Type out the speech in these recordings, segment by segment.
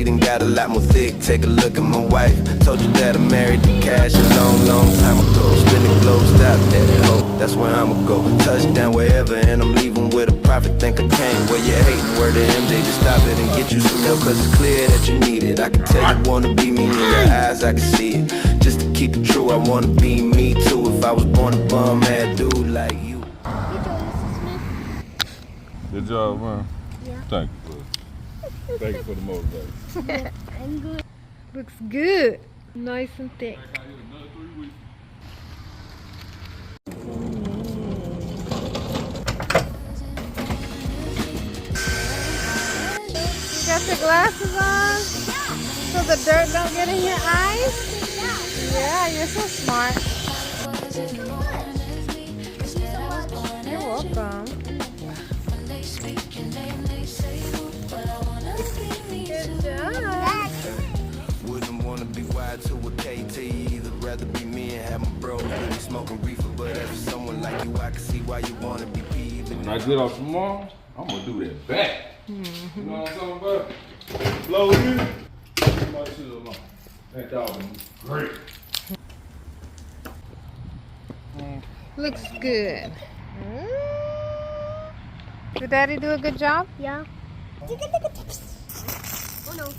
she done got a lot more thick. Take a look at my wife. Told you that I married the cash a long, long time ago. Spin the globe, stop that hoe. That's where I'ma go. Touchdown wherever, and I'm leaving with a profit. Think I came where you hating. Word to MJ, just stop it and get you some milk, cause it's clear that you need it. I can tell you wanna be me in your eyes, I can see it. Just to keep it true, I wanna be me too. If I was born a bum-ass dude like you. Good job, man. Yeah. Thank you for the motivation. Yeah, I'm good. Looks good. Nice and thick. You got your glasses on so the dirt don't get in your eyes? Yeah, you're so smart. You're welcome. Good job. Wouldn't wanna be wired to a KT. Either rather be me and have my bro really smoking reefer. But as for someone like you, I can see why you wanna be peeved. When I get off tomorrow, I'm gonna do that back. You know what I'm talking about? Blow in. My shit alone. That dog is great. Looks good. Did Daddy do a good job? Yeah. Oh no.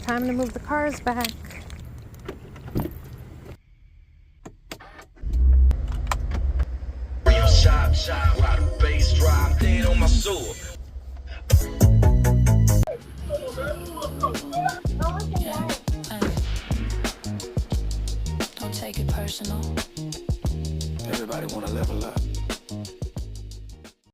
Time to move the cars back. Real shot, while the bass drop dead on my sword. Don't take it personal. Everybody wanna level up.